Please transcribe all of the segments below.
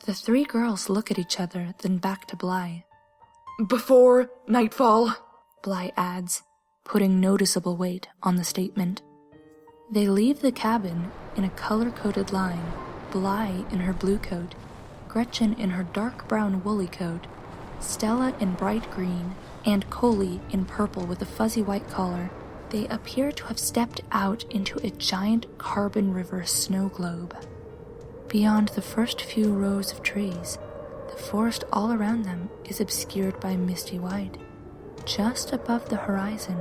The three girls look at each other, then back to Bly. Before nightfall, Bly adds, putting noticeable weight on the statement. They leave the cabin in a color-coded line, Bly in her blue coat, Gretchen in her dark brown woolly coat, Stella in bright green, and Coley in purple with a fuzzy white collar. They appear to have stepped out into a giant Carbon River snow globe. Beyond the first few rows of trees, the forest all around them is obscured by misty white. Just above the horizon,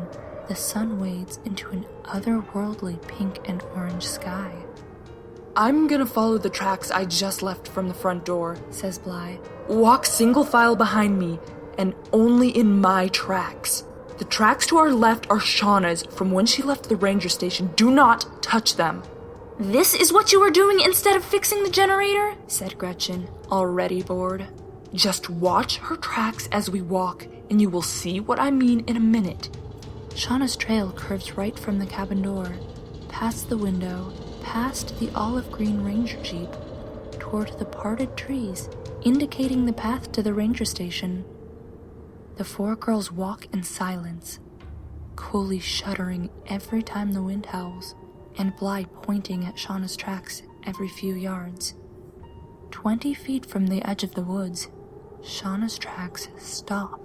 the sun wades into an otherworldly pink and orange sky. I'm gonna follow the tracks I just left from the front door, says Bly. Walk single file behind me, and only in my tracks. The tracks to our left are Shauna's from when she left the ranger station. Do not touch them. This is what you were doing instead of fixing the generator? Said Gretchen, already bored. Just watch her tracks as we walk, and you will see what I mean in a minute. Shauna's trail curves right from the cabin door, past the window, past the olive-green ranger jeep, toward the parted trees, indicating the path to the ranger station. The four girls walk in silence, Coley shuddering every time the wind howls, and Bly pointing at Shauna's tracks every few yards. 20 feet from the edge of the woods, Shauna's tracks stop.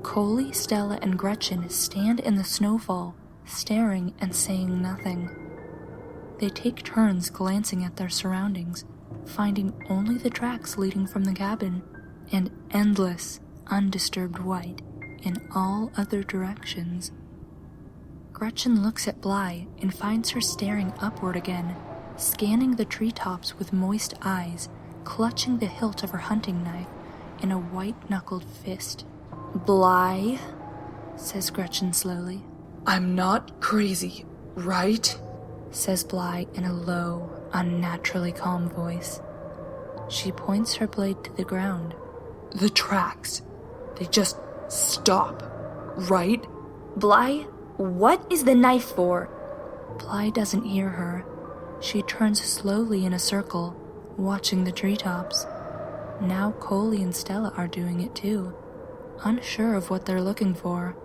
Coley, Stella, and Gretchen stand in the snowfall, staring and saying nothing. They take turns glancing at their surroundings, finding only the tracks leading from the cabin, and endless, undisturbed white in all other directions. Gretchen looks at Bly and finds her staring upward again, scanning the treetops with moist eyes, clutching the hilt of her hunting knife in a white-knuckled fist. "Bly," says Gretchen slowly. "I'm not crazy, right?" says Bly in a low, unnaturally calm voice. She points her blade to the ground. "The tracks, they just stop, right?" "Bly, what is the knife for?" Bly doesn't hear her. She turns slowly in a circle, watching the treetops. Now Coley and Stella are doing it too, unsure of what they're looking for.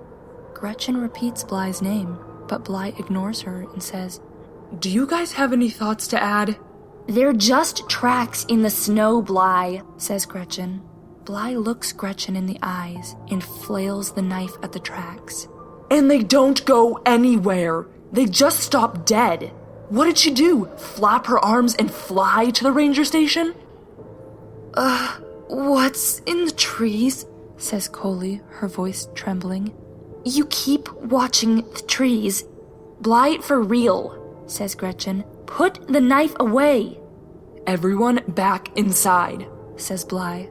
Gretchen repeats Bly's name, but Bly ignores her and says, "Do you guys have any thoughts to add?" "They're just tracks in the snow, Bly," says Gretchen. Bly looks Gretchen in the eyes and flails the knife at the tracks. "And they don't go anywhere. They just stop dead. What did she do? Flap her arms and fly to the ranger station?" What's in the trees?" says Coley, her voice trembling. "You keep watching the trees." "Bly, for real," says Gretchen. "Put the knife away." "Everyone back inside," says Bly.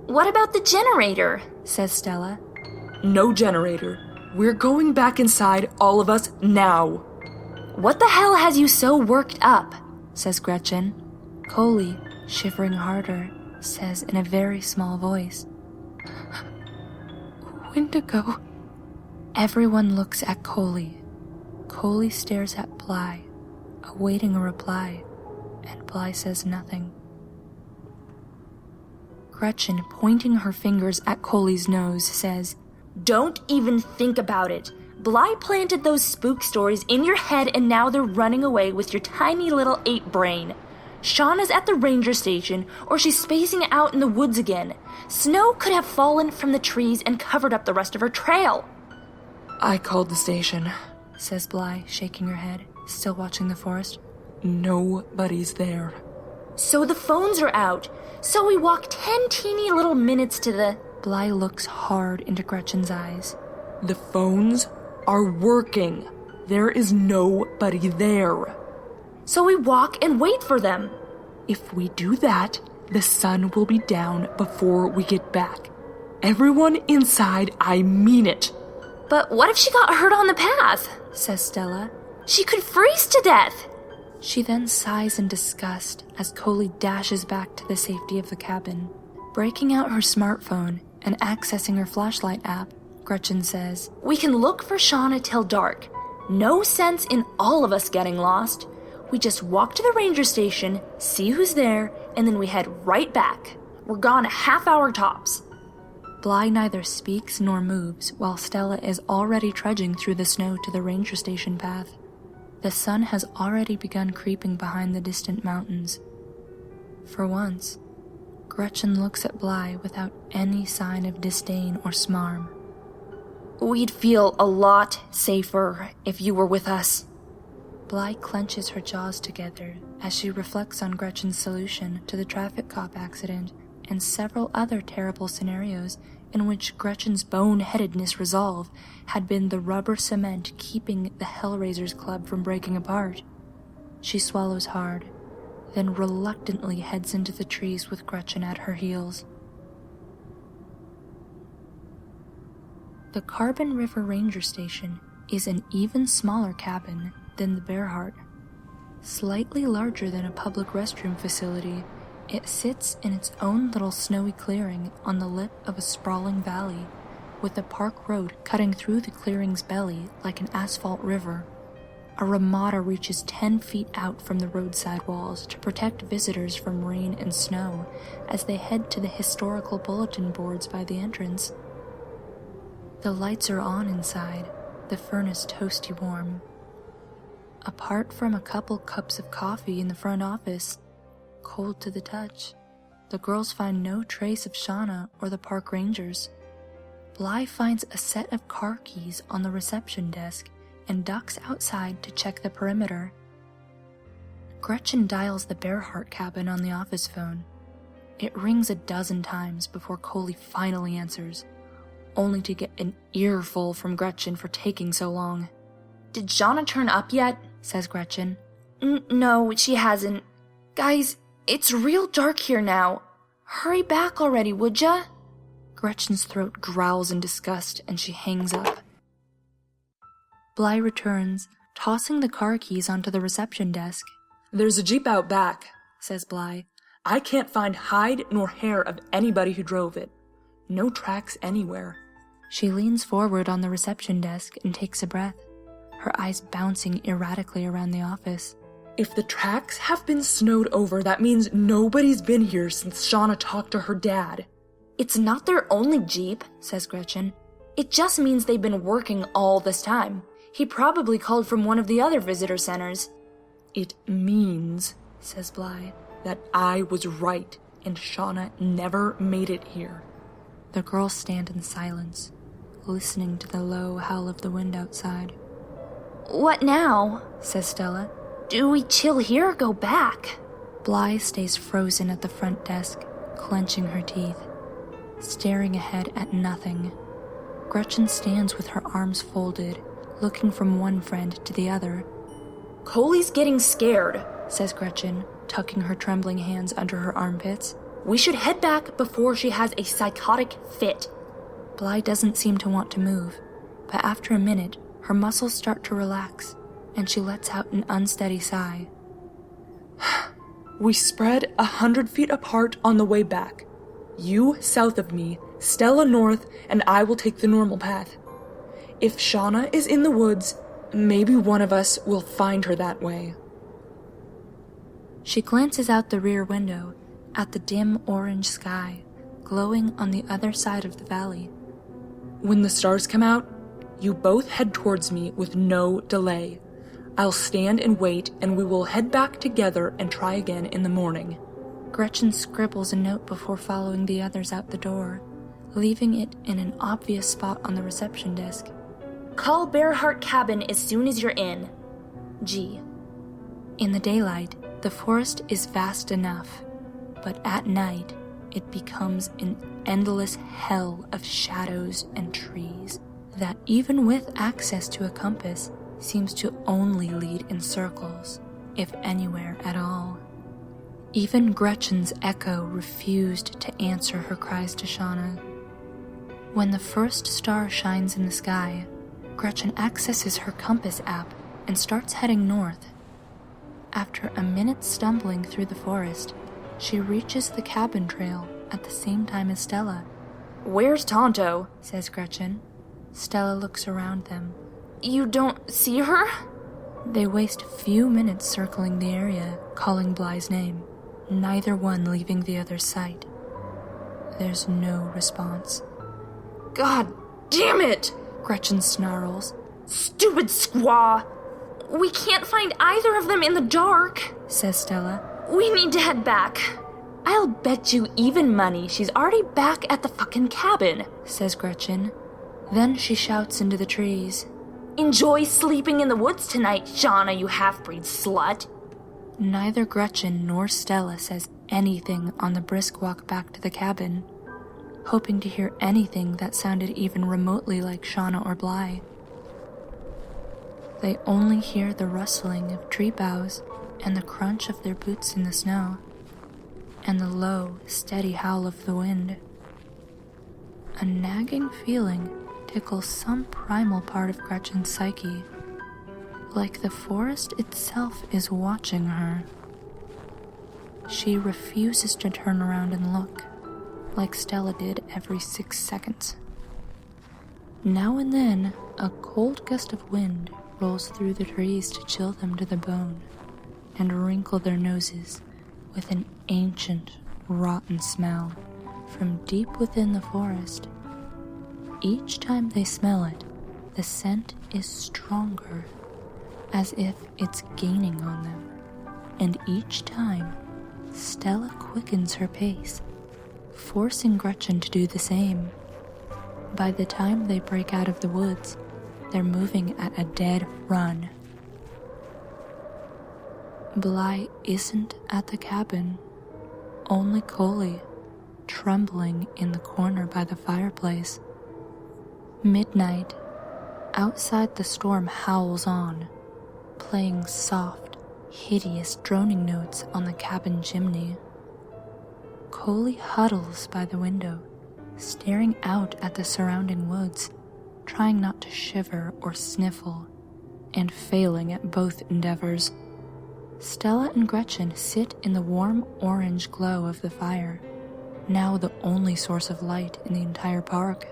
"What about the generator?" says Stella. "No generator. We're going back inside, all of us, now." "What the hell has you so worked up?" says Gretchen. Coley, shivering harder, says in a very small voice, "Wendigo." Everyone looks at Coley. Coley stares at Bly, awaiting a reply, and Bly says nothing. Gretchen, pointing her fingers at Coley's nose, says, "Don't even think about it. Bly planted those spook stories in your head and now they're running away with your tiny little ape brain. Shauna's at the ranger station, or she's spacing out in the woods again. Snow could have fallen from the trees and covered up the rest of her trail." "I called the station," says Bly, shaking her head, still watching the forest. "Nobody's there." "So the phones are out. So we walk 10 teeny little minutes to the..." Bly looks hard into Gretchen's eyes. "The phones are working. There is nobody there." "So we walk and wait for them." "If we do that, the sun will be down before we get back. Everyone inside, I mean it." "But what if she got hurt on the path?" says Stella. "She could freeze to death." She then sighs in disgust as Coley dashes back to the safety of the cabin. Breaking out her smartphone and accessing her flashlight app, Gretchen says, "We can look for Shauna till dark. No sense in all of us getting lost. We just walk to the ranger station, see who's there, and then we head right back. We're gone a half hour tops." Bly neither speaks nor moves while Stella is already trudging through the snow to the ranger station path. The sun has already begun creeping behind the distant mountains. For once, Gretchen looks at Bly without any sign of disdain or smarm. "We'd feel a lot safer if you were with us." Bly clenches her jaws together as she reflects on Gretchen's solution to the traffic cop accident and several other terrible scenarios in which Gretchen's boneheadedness resolve had been the rubber cement keeping the Hellraisers Club from breaking apart. She swallows hard, then reluctantly heads into the trees with Gretchen at her heels. The Carbon River Ranger Station is an even smaller cabin than the Bearheart. Slightly larger than a public restroom facility, it sits in its own little snowy clearing on the lip of a sprawling valley, with the park road cutting through the clearing's belly like an asphalt river. A ramada reaches 10 feet out from the roadside walls to protect visitors from rain and snow as they head to the historical bulletin boards by the entrance. The lights are on inside, the furnace toasty warm. Apart from a couple cups of coffee in the front office, cold to the touch, the girls find no trace of Shauna or the park rangers. Bly finds a set of car keys on the reception desk and ducks outside to check the perimeter. Gretchen dials the Bearheart cabin on the office phone. It rings a dozen times before Coley finally answers, only to get an earful from Gretchen for taking so long. "Did Shauna turn up yet?" says Gretchen. No, she hasn't. Guys, it's real dark here now. Hurry back already, would ya?" Gretchen's throat growls in disgust and she hangs up. Bly returns, tossing the car keys onto the reception desk. "There's a Jeep out back," says Bly. "I can't find hide nor hair of anybody who drove it. No tracks anywhere." She leans forward on the reception desk and takes a breath, her eyes bouncing erratically around the office. "If the tracks have been snowed over, that means nobody's been here since Shauna talked to her dad." "It's not their only Jeep," says Gretchen. "It just means they've been working all this time. He probably called from one of the other visitor centers." "It means," says Bly, "that I was right and Shauna never made it here." The girls stand in silence, listening to the low howl of the wind outside. "What now?" says Stella. "Do we chill here or go back?" Bly stays frozen at the front desk, clenching her teeth, staring ahead at nothing. Gretchen stands with her arms folded, looking from one friend to the other. "Coley's getting scared," says Gretchen, tucking her trembling hands under her armpits. "We should head back before she has a psychotic fit." Bly doesn't seem to want to move, but after a minute, her muscles start to relax, and she lets out an unsteady sigh. "We spread 100 feet apart on the way back. You south of me, Stella north, and I will take the normal path. If Shauna is in the woods, maybe one of us will find her that way." She glances out the rear window at the dim orange sky, glowing on the other side of the valley. "When the stars come out, you both head towards me with no delay. I'll stand and wait, and we will head back together and try again in the morning." Gretchen scribbles a note before following the others out the door, leaving it in an obvious spot on the reception desk. "Call Bearheart Cabin as soon as you're in. G." In the daylight, the forest is vast enough, but at night, it becomes an endless hell of shadows and trees that, even with access to a compass, seems to only lead in circles, if anywhere at all. Even Gretchen's echo refused to answer her cries to Shauna. When the first star shines in the sky, Gretchen accesses her compass app and starts heading north. After a minute stumbling through the forest, she reaches the cabin trail at the same time as Stella. "Where's Tonto?" says Gretchen. Stella looks around them. "You don't see her?" They waste a few minutes circling the area, calling Bly's name, neither one leaving the other's sight. There's no response. "God damn it!" Gretchen snarls. "Stupid squaw! We can't find either of them in the dark," says Stella. "We need to head back. I'll bet you even money she's already back at the fucking cabin," says Gretchen. Then she shouts into the trees. "Enjoy sleeping in the woods tonight, Shauna, you half-breed slut." Neither Gretchen nor Stella says anything on the brisk walk back to the cabin, hoping to hear anything that sounded even remotely like Shauna or Bly. They only hear the rustling of tree boughs and the crunch of their boots in the snow, and the low, steady howl of the wind. A nagging feeling tickles some primal part of Gretchen's psyche, like the forest itself is watching her. She refuses to turn around and look, like Stella did every 6 seconds. Now and then, a cold gust of wind rolls through the trees to chill them to the bone and wrinkle their noses with an ancient, rotten smell from deep within the forest. Each time they smell it, the scent is stronger, as if it's gaining on them. And each time, Stella quickens her pace, forcing Gretchen to do the same. By the time they break out of the woods, they're moving at a dead run. Bly isn't at the cabin, only Coley, trembling in the corner by the fireplace. Midnight, outside the storm howls on, playing soft, hideous droning notes on the cabin chimney. Coley huddles by the window, staring out at the surrounding woods, trying not to shiver or sniffle, and failing at both endeavors. Stella and Gretchen sit in the warm orange glow of the fire, now the only source of light in the entire park.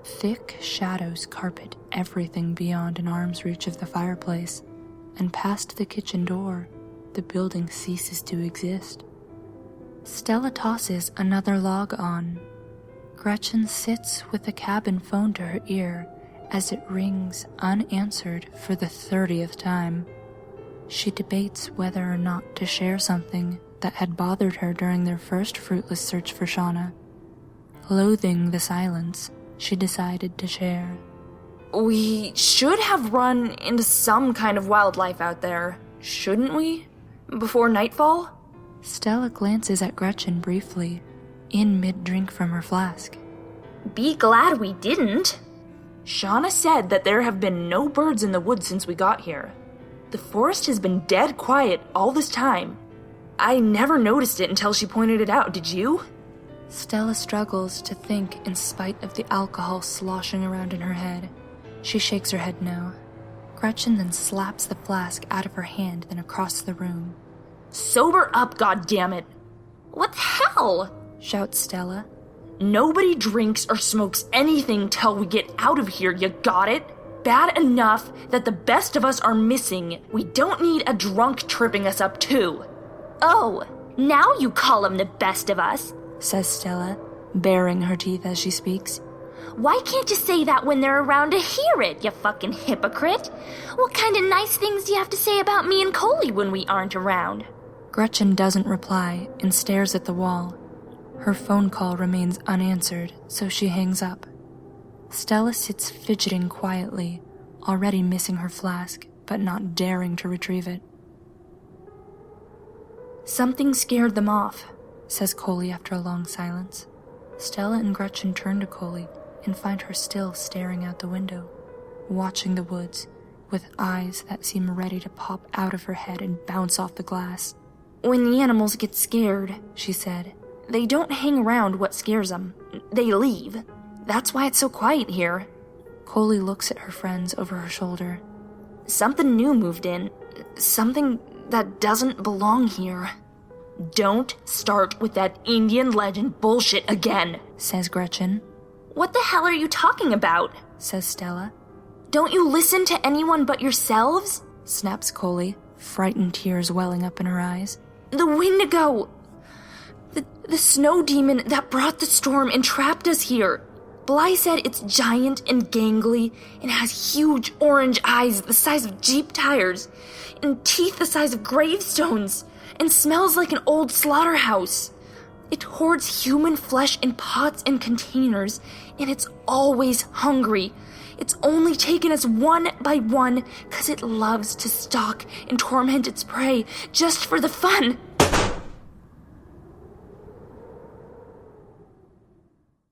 Thick shadows carpet everything beyond an arm's reach of the fireplace, and past the kitchen door, the building ceases to exist. Stella tosses another log on. Gretchen sits with the cabin phone to her ear as it rings unanswered for the 30th time. She debates whether or not to share something that had bothered her during their first fruitless search for Shauna. Loathing the silence, she decided to share. "We should have run into some kind of wildlife out there, shouldn't we? Before nightfall?" Stella glances at Gretchen briefly, in mid-drink from her flask. "Be glad we didn't. Shauna said that there have been no birds in the woods since we got here. The forest has been dead quiet all this time. I never noticed it until she pointed it out, did you?" Stella struggles to think in spite of the alcohol sloshing around in her head. She shakes her head no. Gretchen then slaps the flask out of her hand and across the room. "Sober up, goddammit! What the hell?" shouts Stella. "Nobody drinks or smokes anything till we get out of here, you got it? Bad enough that the best of us are missing. We don't need a drunk tripping us up too." "Oh, now you call him the best of us," says Stella, baring her teeth as she speaks. "Why can't you say that when they're around to hear it, you fucking hypocrite? What kind of nice things do you have to say about me and Coley when we aren't around?" Gretchen doesn't reply and stares at the wall. Her phone call remains unanswered, so she hangs up. Stella sits fidgeting quietly, already missing her flask, but not daring to retrieve it. "Something scared them off," says Coley after a long silence. Stella and Gretchen turn to Coley and find her still staring out the window, watching the woods, with eyes that seem ready to pop out of her head and bounce off the glass. "When the animals get scared," she said, "they don't hang around what scares them. They leave. That's why it's so quiet here." Coley looks at her friends over her shoulder. "Something new moved in. Something that doesn't belong here. Don't start with that Indian legend bullshit again, says Gretchen. What the hell are you talking about? Says Stella. Don't you listen to anyone but yourselves? Snaps Coley, frightened tears welling up in her eyes. The Wendigo! The snow demon that brought the storm and trapped us here. Bly said it's giant and gangly and has huge orange eyes the size of Jeep tires and teeth the size of gravestones and smells like an old slaughterhouse. It hoards human flesh in pots and containers, and it's always hungry. It's only taken us one by one because it loves to stalk and torment its prey just for the fun.